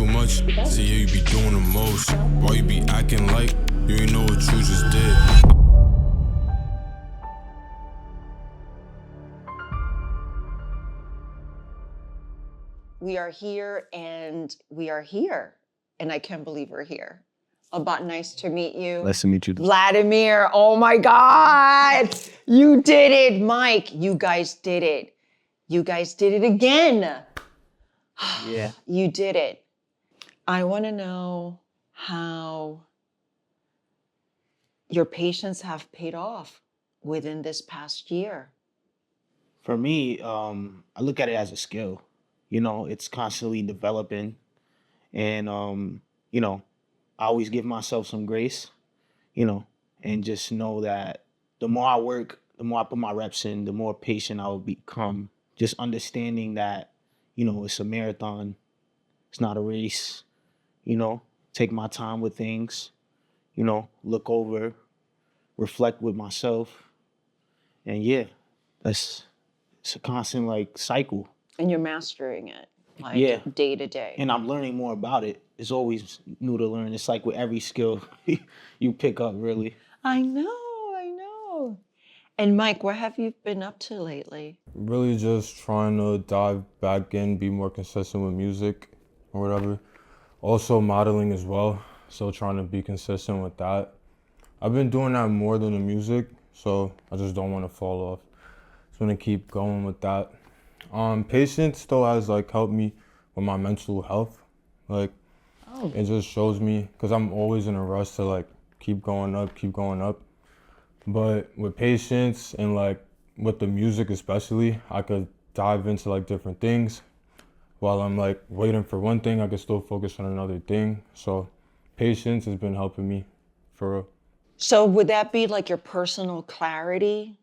too much. See, you be doing the most. Why you be acting like you ain't know what you just did? We are here and we are here. And I can't believe we're here. Abad, nice to meet you. Nice to meet you. Vladimir, oh my God. You did it. Mike, you guys did it. You guys did it again. Yeah. You did it. I want to know how your patients have paid off within this past year. For me, I look at it as a skill. You know, it's constantly developing. And, I always give myself some grace, and just know that the more I work, the more I put my reps in, the more patient I will become. Just understanding that, it's a marathon. It's not a race. Take my time with things, look over, reflect with myself. And yeah, it's a constant cycle. And you're mastering it, day to day. And I'm learning more about it. It's always new to learn. It's like with every skill you pick up, really. I know. And Mike, what have you been up to lately? Really just trying to dive back in, be more consistent with music or whatever. Also modeling as well, so trying to be consistent with that. I've been doing that more than the music, so I just don't want to fall off. Just want to keep going with that. Patience still has helped me with my mental health. It just shows me, because I'm always in a rush to keep going up. But with patience and with the music especially, I could dive into different things. While I'm waiting for one thing, I can still focus on another thing. So patience has been helping me for real. So would that be your personal clarity?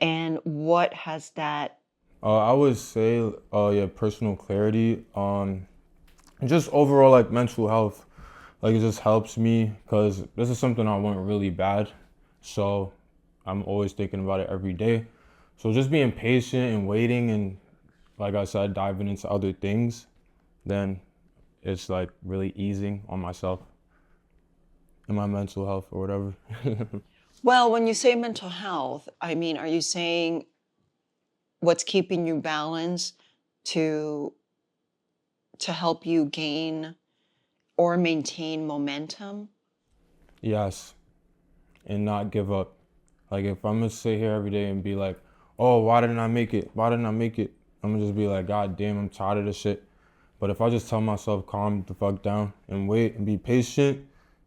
And what has that? I would say, personal clarity on just overall mental health. It just helps me because this is something I want really bad. So I'm always thinking about it every day. So just being patient and waiting and, like I said, diving into other things, then it's really easing on myself and my mental health or whatever. Well, when you say mental health, are you saying what's keeping you balanced to help you gain or maintain momentum? Yes, and not give up. If I'm gonna sit here every day and be oh, why didn't I make it? I'm gonna just be God damn, I'm tired of this shit. But if I just tell myself, calm the fuck down and wait and be patient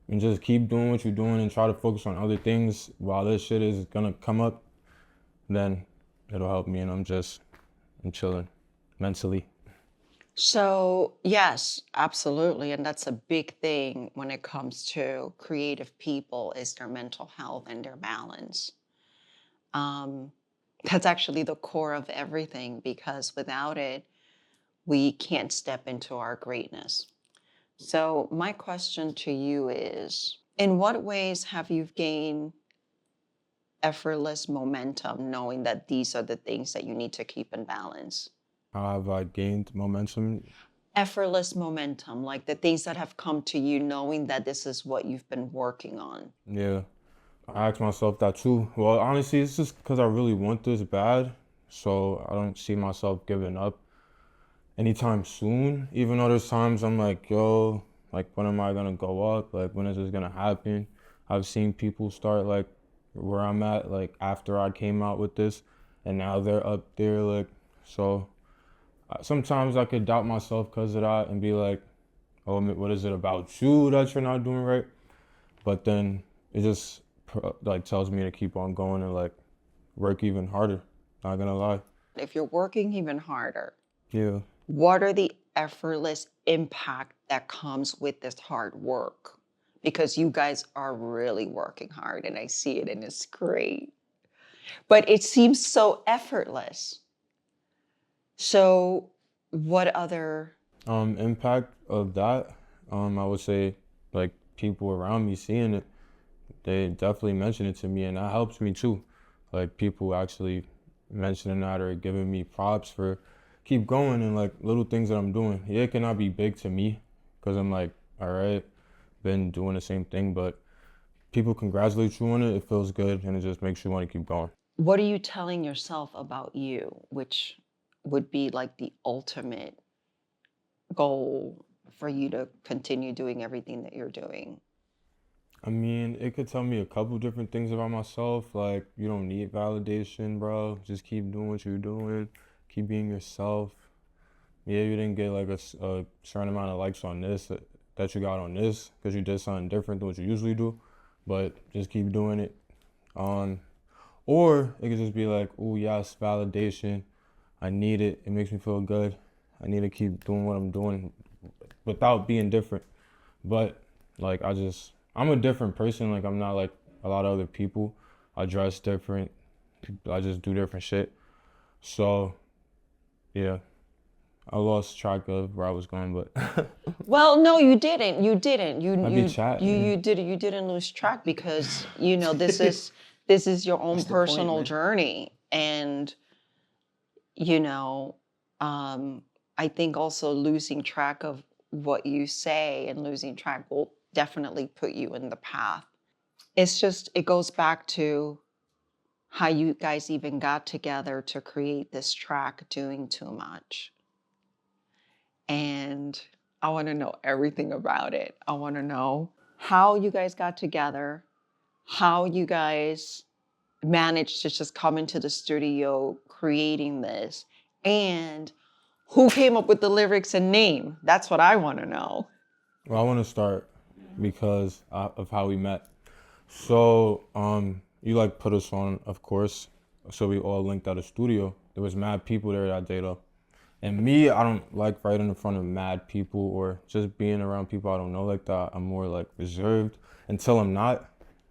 and just keep doing what you're doing and try to focus on other things while this shit is gonna come up, then it'll help me, and I'm chilling mentally. So yes, absolutely. And that's a big thing when it comes to creative people is their mental health and their balance. That's actually the core of everything, because without it, we can't step into our greatness. So my question to you is, in what ways have you gained effortless momentum, knowing that these are the things that you need to keep in balance? How have I gained momentum? Effortless momentum, the things that have come to you knowing that this is what you've been working on. Yeah, I ask myself that too. Well, honestly, it's just because I really want this bad, so I don't see myself giving up anytime soon, even though there's times I'm yo, when am I gonna go up? When is this gonna happen? I've seen people start where I'm at, after I came out with this, and now they're up there, so sometimes I could doubt myself because of that and be oh, what is it about you that you're not doing right? But then it just tells me to keep on going and work even harder, not gonna lie. If you're working even harder, yeah, what are the effortless impact that comes with this hard work? Because you guys are really working hard and I see it and it's great. But it seems so effortless. So what other impact of that? I would say people around me seeing it, they definitely mention it to me, and that helps me too. People actually mentioning that or giving me props for keep going and little things that I'm doing. Yeah, it cannot be big to me, because I'm like, all right, been doing the same thing, but people congratulate you on it. It feels good, and it just makes you want to keep going. What are you telling yourself about you, which would be like the ultimate goal for you to continue doing everything that you're doing? I mean, it could tell me a couple different things about myself, like you don't need validation, bro. Just keep doing what you're doing, keep being yourself. Yeah, you didn't get like a certain amount of likes on this that you got on this because you did something different than what you usually do, but just keep doing it. On, or it could just be like, oh yes, validation. I need it. It makes me feel good. I need to keep doing what I'm doing without being different. But like I'm a different person. Like I'm not like a lot of other people. I dress different. I just do different shit. So yeah, I lost track of where I was going, but Well, no, you didn't. You didn't. You I be you you chatting. you did You didn't lose track because this is your own That's the point, personal man. journey, and you know, um, I think also losing track of what you say and losing track will definitely put you in the path. It's just it goes back to how you guys even got together to create this track, Doing Too Much. And I want to know everything about it. I want to know how you guys got together, how you guys managed to just come into the studio creating this, and who came up with the lyrics and name. That's what I want to know. Well, I want to start because of how we met. So, you like put us on, of course. So we all linked at a studio. There was mad people there that day though. And me, I don't like writing in front of mad people or just being around people I don't know like that. I'm more like reserved until I'm not.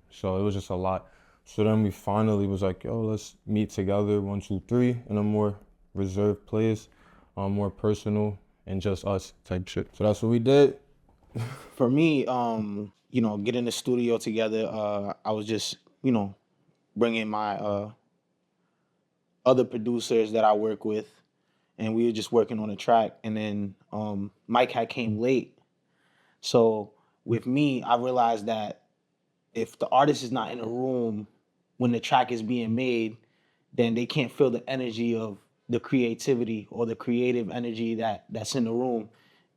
So it was just a lot. So then we finally was like, yo, let's meet together, 1, 2, 3, in a more reserved place, more personal and just us type shit. So that's what we did. For me, getting the studio together, I was just, bringing my other producers that I work with, and we were just working on a track. And then Mike had came late. So with me, I realized that if the artist is not in a room when the track is being made, then they can't feel the energy of the creativity or the creative energy that's in the room.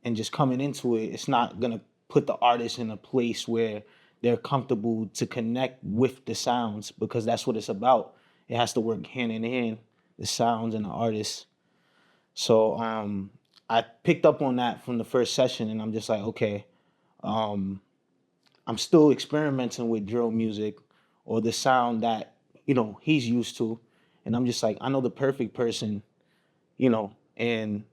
And just coming into it, it's not gonna put the artist in a place where they're comfortable to connect with the sounds, because that's what it's about. It has to work hand in hand, the sounds and the artists. So I picked up on that from the first session, and I'm just like, okay, um, I'm still experimenting with drill music or the sound that, he's used to. And I'm just like, I know the perfect person, and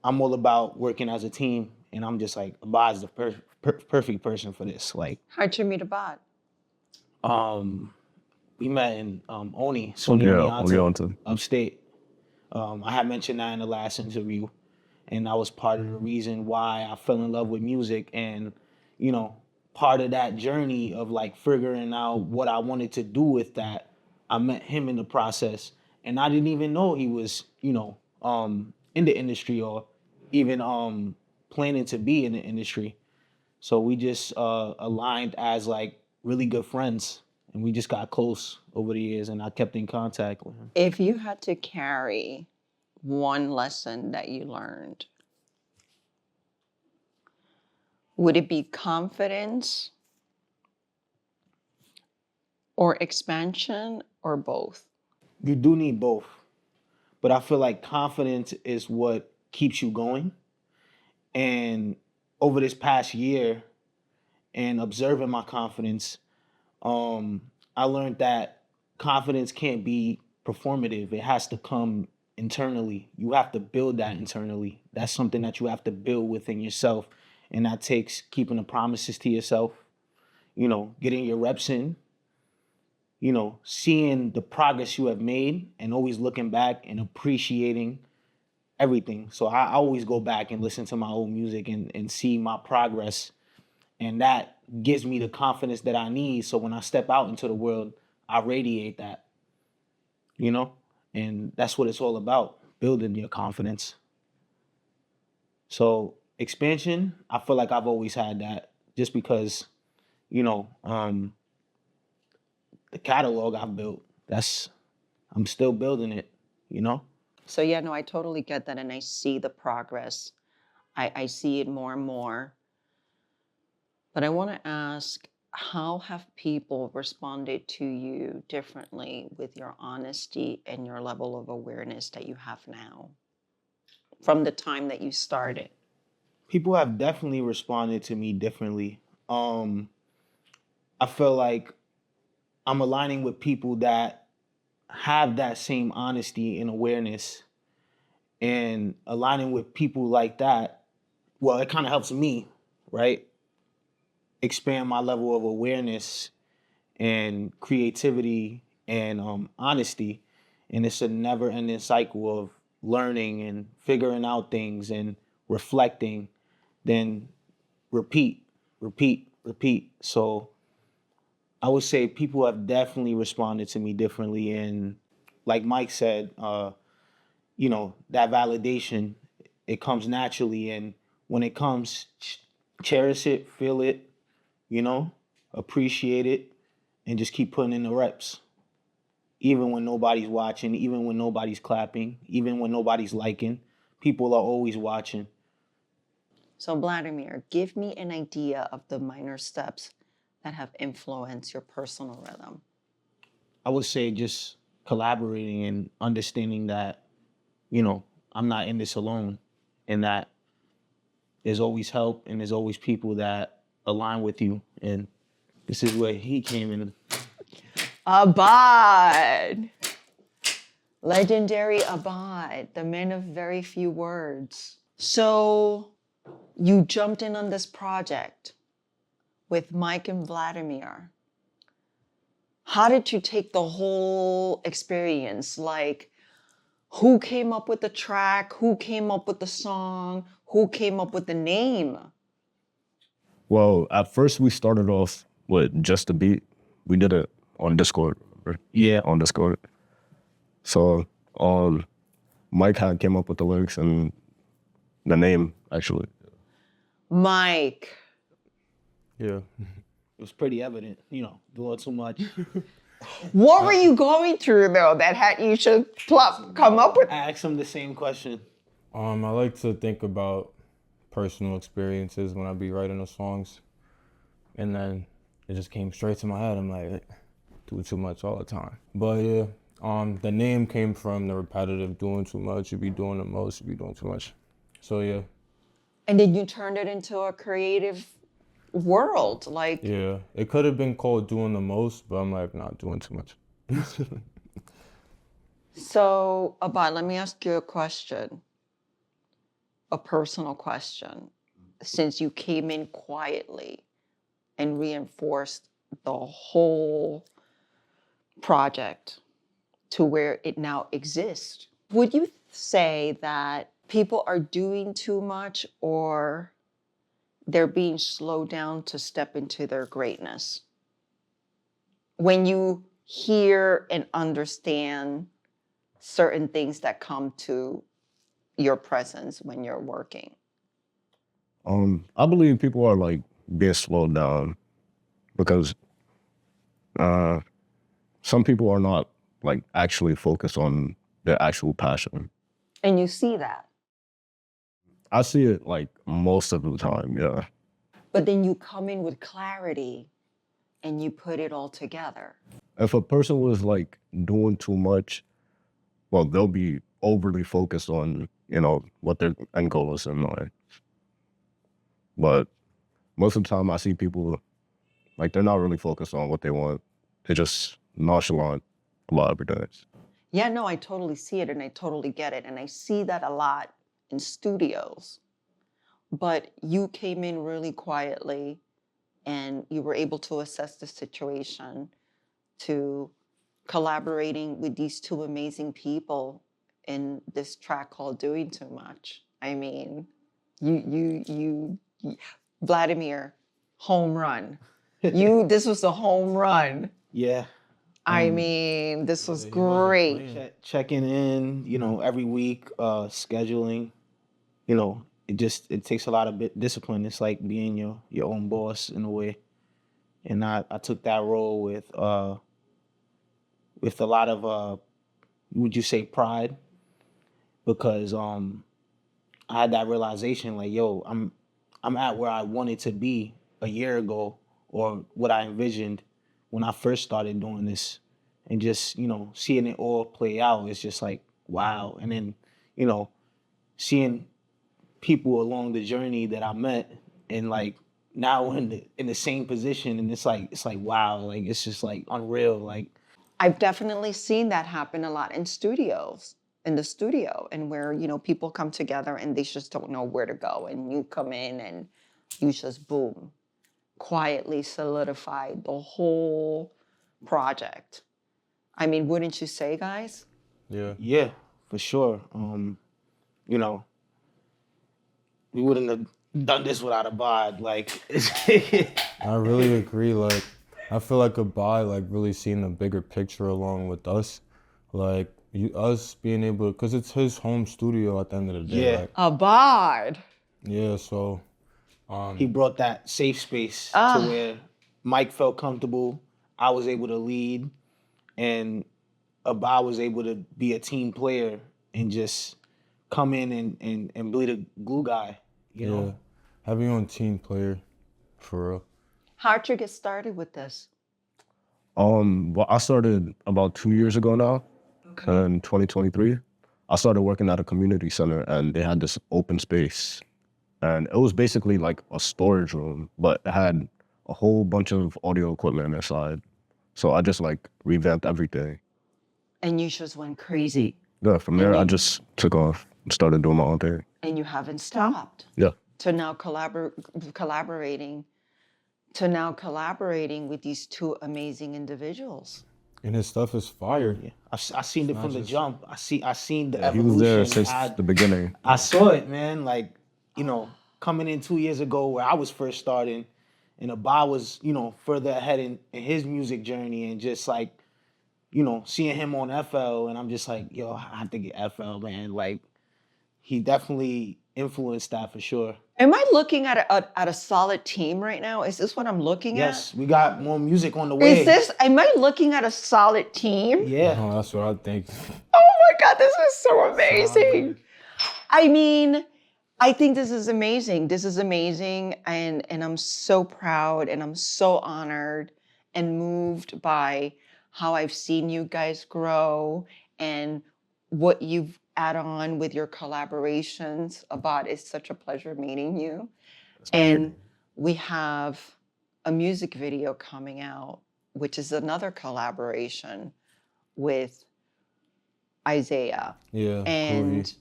I'm all about working as a team. And I'm just like, Abad's the perfect person for this. Like, How'd you meet Abad? um, we met in Oni, Sony Oneonta, upstate. I had mentioned that in the last interview, and that was part of the reason why I fell in love with music. And you know, part of that journey of like figuring out what I wanted to do with that, I met him in the process, and I didn't even know he was, in the industry or even planning to be in the industry. So we just aligned as like really good friends, and we just got close over the years, and I kept in contact with him. If you had to carry one lesson that you learned, would it be confidence or expansion or both? You do need both, but I feel like confidence is what keeps you going. And over this past year and observing my confidence, um, I learned that confidence can't be performative. It has to come internally. You have to build that internally. That's something that you have to build within yourself. And that takes keeping the promises to yourself, getting your reps in, seeing the progress you have made and always looking back and appreciating everything. So I always go back and listen to my old music and see my progress. And that gives me the confidence that I need. So when I step out into the world, I radiate that, you know? And that's what it's all about, building your confidence. So expansion, I feel like I've always had that just because, you know, the catalog I've built, I'm still building it, you know? So yeah, no, I totally get that, and I see the progress. I see it more and more. But I want to ask, how have people responded to you differently with your honesty and your level of awareness that you have now from the time that you started? People have definitely responded to me differently. I feel like I'm aligning with people that have that same honesty and awareness, and aligning with people like that, well, it kind of helps me, right? Expand my level of awareness and creativity and honesty. And it's a never ending cycle of learning and figuring out things and reflecting, then repeat, repeat, repeat. So I would say people have definitely responded to me differently. And like Mike said, that validation, it comes naturally. And when it comes, cherish it, feel it, appreciate it, and just keep putting in the reps. Even when nobody's watching, even when nobody's clapping, even when nobody's liking, people are always watching. So, Vladimir, give me an idea of the minor steps that have influenced your personal rhythm. I would say just collaborating and understanding that, I'm not in this alone, and that there's always help and there's always people that align with you. And this is where he came in. Abad! Legendary Abad, the man of very few words. So, you jumped in on this project with Mike and Vladimir. How did you take the whole experience? Like, who came up with the track? Who came up with the song? Who came up with the name? Well, at first we started off with just a beat. We did it on Discord. Yeah. On Discord. So Mike had came up with the lyrics and the name, actually. Mike. Yeah. It was pretty evident, doing too much. What were you going through though that had you should come up with? I asked him the same question. I like to think about personal experiences when I be writing the songs, and then it just came straight to my head. I'm like, do too much all the time. But yeah, the name came from the repetitive doing too much. You be doing the most. You be doing too much. So yeah. And then you turned it into a creative world, like. Yeah, it could have been called doing the most, but I'm like, not doing too much. So, Abad, let me ask you a question, a personal question. Since you came in quietly and reinforced the whole project to where it now exists, would you say that people are doing too much or they're being slowed down to step into their greatness? When you hear and understand certain things that come to your presence when you're working. I believe people are like being slowed down because some people are not like actually focused on their actual passion. And you see that. I see it like most of the time, yeah. But then you come in with clarity and you put it all together. If a person was like doing too much, well, they'll be overly focused on, what their end goal is in life. But most of the time I see people like they're not really focused on what they want. They're just nonchalant a lot of days. Yeah, no, I totally see it and I totally get it. And I see that a lot in studios. But you came in really quietly and you were able to assess the situation, to collaborating with these two amazing people in this track called Doing Too Much. I mean, you Vladimir, home run. This was a home run. Yeah. I mean, this was great. Checking in, every week, scheduling, it takes a lot of discipline. It's like being your own boss in a way. And I took that role with a lot of would you say pride? Because I had that realization like, yo, I'm at where I wanted to be a year ago, or what I envisioned when I first started doing this. And just, seeing it all play out, it's just like, wow. And then, seeing people along the journey that I met, and like now we're in the same position, and it's like wow, like it's just like unreal. Like, I've definitely seen that happen a lot in the studio, and where, people come together and they just don't know where to go. And you come in and you just boom, quietly solidify the whole project. I mean, wouldn't you say, guys? yeah, for sure. You know, we wouldn't have done this without Abad. Like, I really agree. Like, I feel like Abad, like, really seeing the bigger picture along with us. Like, us being able, because it's his home studio at the end of the day. Yeah. Like, Abad. yeah, so, he brought that safe space Ah. to where Mike felt comfortable. I was able to lead, and Abad was able to be a team player and just come in and be the glue guy. You know, having your own team player, for real. How'd you get started with this? Well, I started about 2 years ago now, in 2023. I started working at a community center, and they had this open space, and it was basically like a storage room, but it had a whole bunch of audio equipment inside. So I just like revamped everything. And you just went crazy. Yeah, from there I just took off and started doing my own thing. And you haven't stopped. Yeah. To now collaborating with these two amazing individuals. And his stuff is fire. Yeah. I seen it from the jump. I seen the He evolution. was there since the beginning. I saw it, man. Like, coming in 2 years ago where I was first starting, and Abad was, further ahead in his music journey, and just like, seeing him on FL, and I'm just like, yo, I have to get FL, man. Like, he definitely influenced that for sure. Am I looking at a solid team right now? Is this what I'm looking at? Yes, we got more music on the way. Am I looking at a solid team? Yeah. Oh, that's what I think. Oh my God, this is so amazing. I mean, I think this is amazing. This is amazing. And I'm so proud, and I'm so honored and moved by how I've seen you guys grow and what you've add on with your collaborations. Abad, it's such a pleasure meeting you. And we have a music video coming out, which is another collaboration with Isaiah. Yeah. And groovy.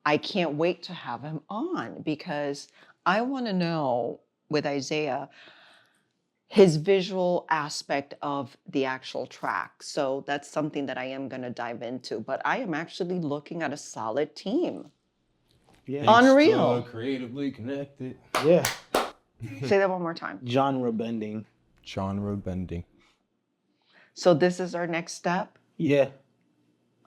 I can't wait to have him on, because I want to know with Isaiah his visual aspect of the actual track. So that's something that I am going to dive into. But I am actually looking at a solid team. Yeah. Unreal. Creatively connected. Yeah. Say that one more time. Genre bending. Genre bending. So this is our next step. Yeah.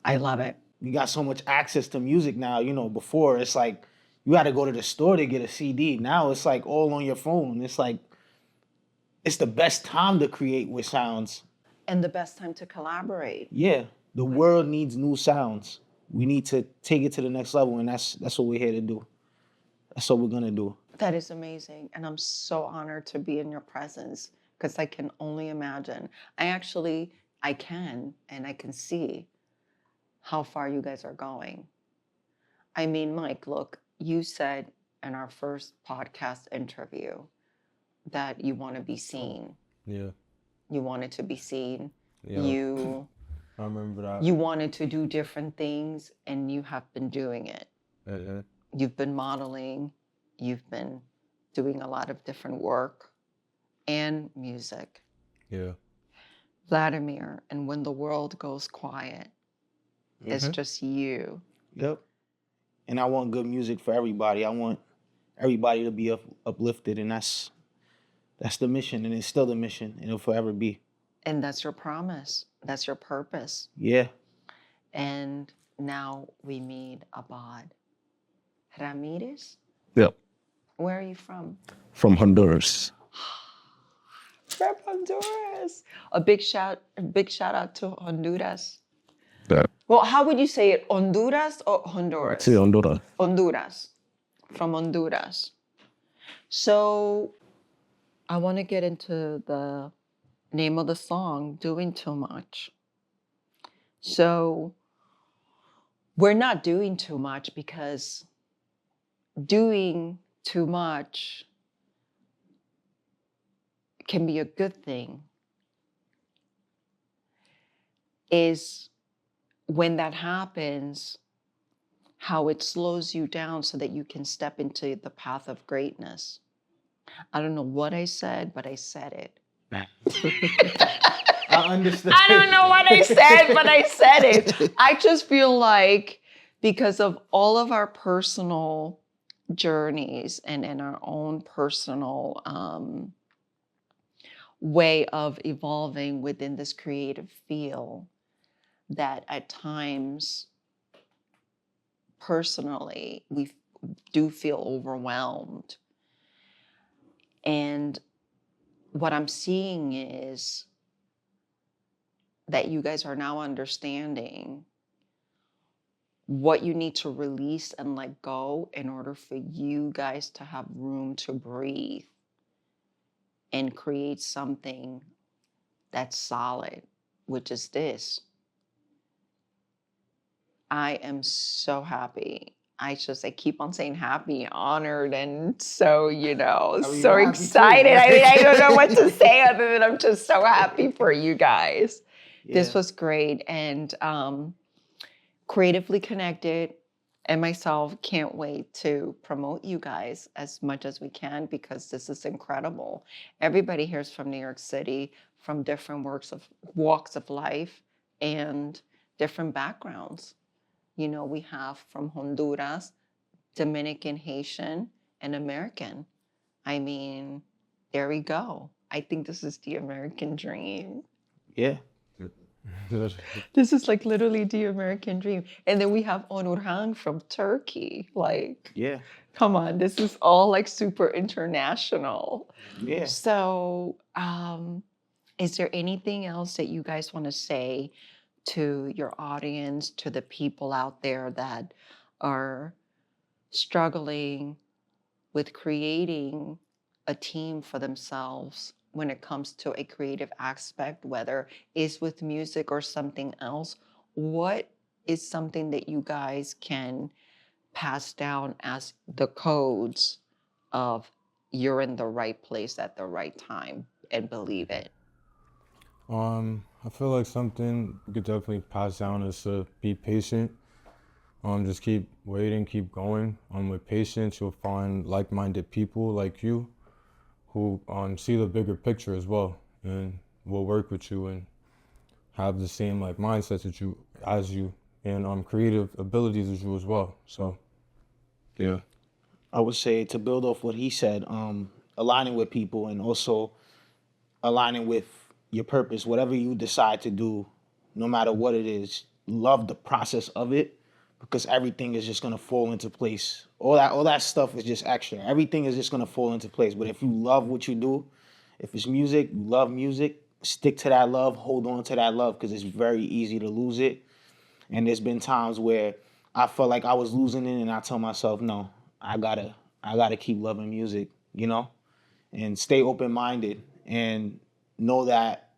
I love it. You got so much access to music now. Before it's like you had to go to the store to get a CD. Now it's like all on your phone. It's like, it's the best time to create with sounds. And the best time to collaborate. Yeah. The world needs new sounds. We need to take it to the next level, and that's what we're here to do. That's what we're gonna do. That is amazing. And I'm so honored to be in your presence, because I can only imagine. I can see how far you guys are going. I mean, Mike, look, you said in our first podcast interview that you want to be seen. Yeah. You wanted to be seen. Yeah. I remember that. You wanted to do different things, and you have been doing it. Yeah. You've been modeling. You've been doing a lot of different work and music. Yeah. Vladimir, and when the world goes quiet, it's just you. Yep. And I want good music for everybody. I want everybody to be uplifted, and that's the mission, and it's still the mission, and it'll forever be. And that's your promise. That's your purpose. Yeah. And now we meet Abad Ramirez Yeah, Where are you from? from Honduras. From Honduras. A big shout out to Honduras. Yeah, Well, how would you say it? Honduras or I'd say Honduras? Honduras. Honduras. From Honduras. So I want to get into the name of the song, Doing Too Much. So we're not doing too much because doing too much can be a good thing. Is when that happens, how it slows you down so that you can step into the path of greatness. I don't know what I said, but I said it. I understand. I don't know what I said, but I said it. I just feel like because of all of our personal journeys and our own personal way of evolving within this creative field, that at times, personally, we do feel overwhelmed. And what I'm seeing is that you guys are now understanding what you need to release and let go in order for you guys to have room to breathe and create something that's solid, which is this. I am so happy. I keep on saying happy, honored, and so, I mean, so we're happy too. excited. I mean, I don't know what to say other than I'm just so happy for you guys. This Yeah. was great. And Creatively Connected and myself can't wait to promote you guys as much as we can because this is incredible. Everybody here is from New York City, from different walks of life and different backgrounds. We have from Honduras, Dominican, Haitian, and American. I mean, there we go. I think this is the American dream. Yeah. This is like literally the American dream. And then we have Onurhan from Turkey. Like, Yeah. come on, this is all like super international. Yeah. So, is there anything else that you guys want to say to your audience, to the people out there that are struggling with creating a team for themselves when it comes to a creative aspect, whether it's with music or something else? What is something that you guys can pass down as the codes of you're in the right place at the right time and believe it? I feel like something we could definitely pass down is to be patient. Just keep waiting, keep going. With patience, you'll find like-minded people like you who see the bigger picture as well and will work with you and have the same like mindset as you and creative abilities as you as well. So, yeah. I would say to build off what he said, aligning with people and also aligning with your purpose, whatever you decide to do, no matter what it is, love the process of it because everything is just gonna fall into place. All that stuff is just extra. Everything is just gonna fall into place. But if you love what you do, if it's music, you love music, stick to that love, hold on to that love because it's very easy to lose it. And there's been times where I felt like I was losing it and I tell myself, no, I gotta keep loving music, and stay open-minded and know that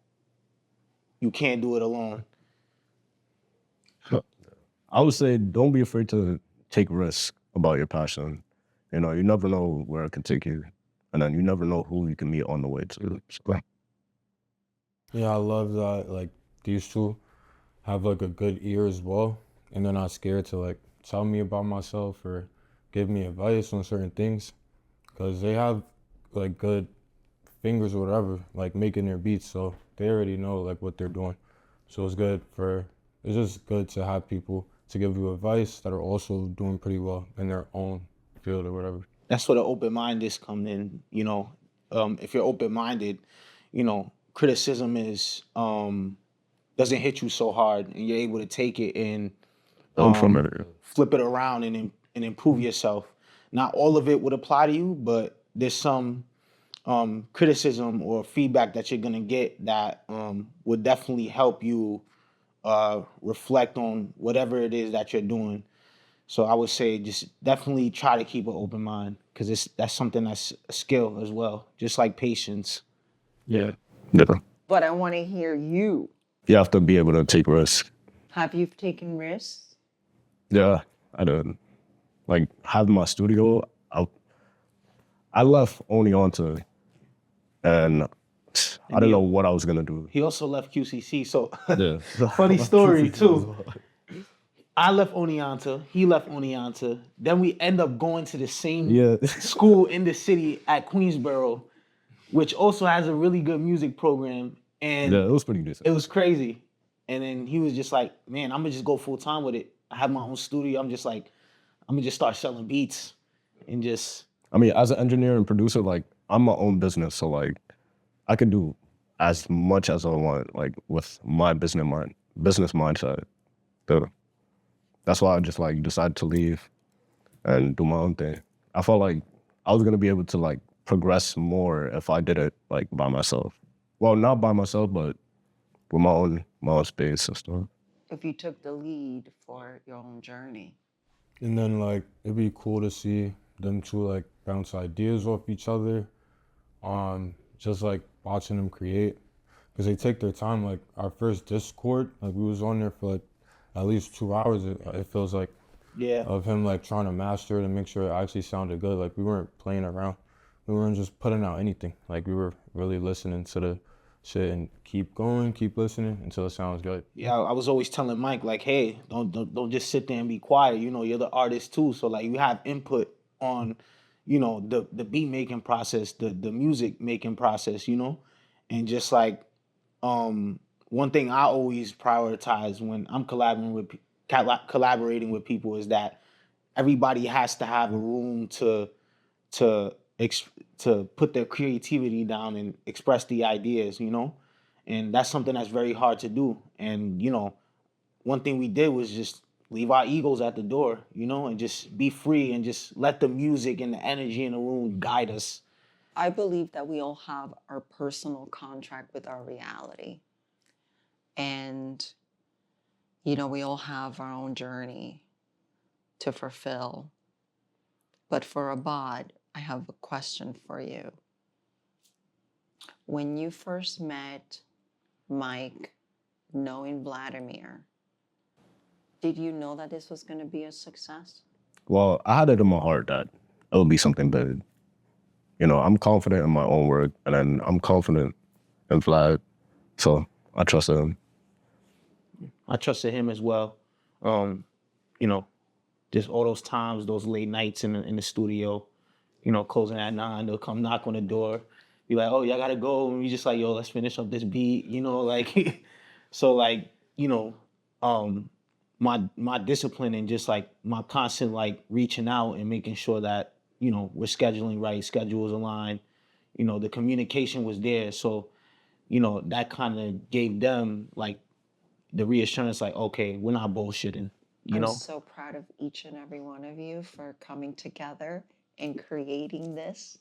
you can't do it alone. I would say don't be afraid to take risks about your passion. You never know where it can take you. And then you never know who you can meet on the way to. So, Yeah, I love that like these two have like a good ear as well and they're not scared to like tell me about myself or give me advice on certain things because they have like good fingers or whatever, like making their beats, so they already know like what they're doing. So it's just good to have people to give you advice that are also doing pretty well in their own field or whatever. That's where the open-mindedness come in, if you're open-minded, criticism is doesn't hit you so hard and you're able to take it and I'm familiar. flip it around and improve yourself. not all of it would apply to you, but there's some criticism or feedback that you're gonna get that would definitely help you reflect on whatever it is that you're doing. So I would say just definitely try to keep an open mind, because that's something that's a skill as well, just like patience. Yeah. Yeah. But I want to hear you. You have to be able to take risks. Have you taken risks? Yeah, I did. Like having my studio, I left only onto, and I didn't know what I was gonna do. He also left QCC, so Yeah. funny story too. I left Oneonta, he left Oneonta. Then we end up going to the same school in the city at Queensboro, which also has a really good music program. And Yeah, it was pretty decent. it was crazy. And then he was just like, man, I'm gonna just go full time with it. I have my own studio. I'm gonna just start selling beats and just. I mean, as an engineer and producer, like I'm my own business, so like I can do as much as I want, like with my business mindset. So that's why I just like decided to leave and do my own thing. I felt like I was gonna be able to like progress more if I did it like by myself. Well, not by myself, but with my own space and stuff. If you took the lead for your own journey. And then like it'd be cool to see them two like bounce ideas off each other. Just like watching them create, because they take their time. Like our first Discord, like we was on there for like at least 2 hours. It feels like, Yeah. of him like trying to master it and make sure it actually sounded good. Like we weren't playing around. We weren't just putting out anything. Like we were really listening to the shit and keep going, keep listening until it sounds good. Yeah, I was always telling Mike, like, hey, don't just sit there and be quiet. You know, you're the artist too, so like you have input on, you know, the beat making process, the music making process, you know, and just like one thing I always prioritize when I'm collaborating with people is that everybody has to have a room to put their creativity down and express the ideas, you know? And that's something that's very hard to do. And, you know, one thing we did was just leave our egos at the door, you know, and just be free and just let the music and the energy in the room guide us. I believe that we all have our personal contract with our reality. And, you know, we all have our own journey to fulfill. But for Abad, I have a question for you. When you first met Mike, knowing Vladimir, did you know that this was going to be a success? Well, I had it in my heart that it would be something big. You know, I'm confident in my own work, and then I'm confident in Vlad, so I trusted him. I trusted him as well. You know, just all those times, those late nights in the studio, you know, closing at 9, they'll come knock on the door, be like, oh, y'all gotta go. And we just like, yo, let's finish up this beat, you know, like, so like, you know, my discipline and just like my constant like reaching out and making sure that, you know, we're scheduling right, schedules aligned, you know, the communication was there. So, you know, that kind of gave them like the reassurance, like, okay, we're not bullshitting, you know? I'm so proud of each and every one of you for coming together and creating this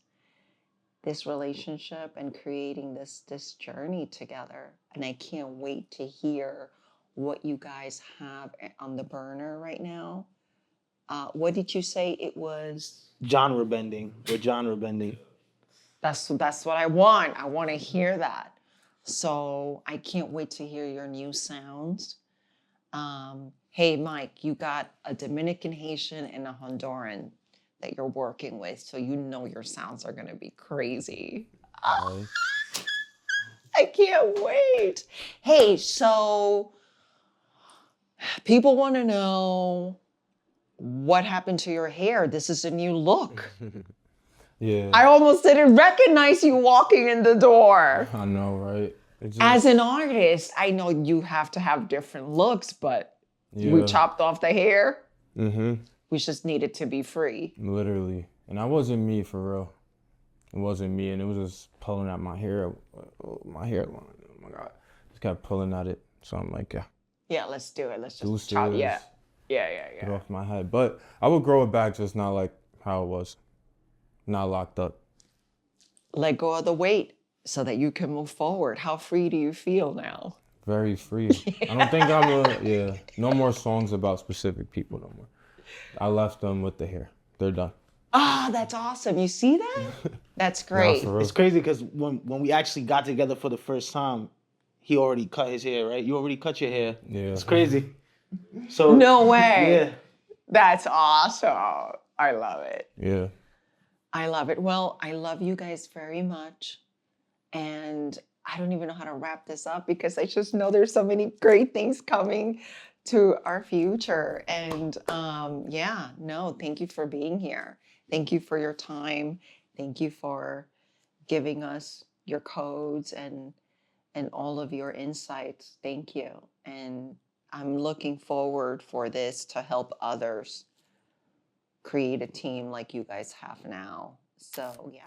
relationship and creating this journey together. And I can't wait to hear what you guys have on the burner right now. What did you say it was? Genre bending. We're genre bending. That's what I want. I want to hear that. So I can't wait to hear your new sounds. Hey, Mike, you got a Dominican, Haitian, and a Honduran that you're working with, so you know your sounds are gonna be crazy. I can't wait. Hey, so people want to know what happened to your hair. This is a new look. Yeah. I almost didn't recognize you walking in the door. I know, right? As an artist, I know you have to have different looks, but we chopped off the hair. Mm-hmm. We just needed to be free. Literally. And that wasn't me, for real. It wasn't me, and it was just pulling at my hair, my hairline. Oh my God. Just kept pulling at it. So I'm like, yeah. Yeah, let's do it. Let's just Deuces. chop. Yeah. Get off my head. But I would grow it back, just not like how it was. Not locked up. Let go of the weight so that you can move forward. How free do you feel now? Very free. I don't think no more songs about specific people no more. I left them with the hair. They're done. Ah, that's awesome. You see that? That's Nah, great. for real. It's crazy because when we actually got together for the first time, he already cut his hair, right? You already cut your hair. Yeah. It's crazy. So No way. Yeah. That's awesome. I love it. Yeah. I love it. Well, I love you guys very much. And I don't even know how to wrap this up because I just know there's so many great things coming to our future. And thank you for being here. Thank you for your time. Thank you for giving us your codes and all of your insights. Thank you. And I'm looking forward for this to help others create a team like you guys have now. So, yeah.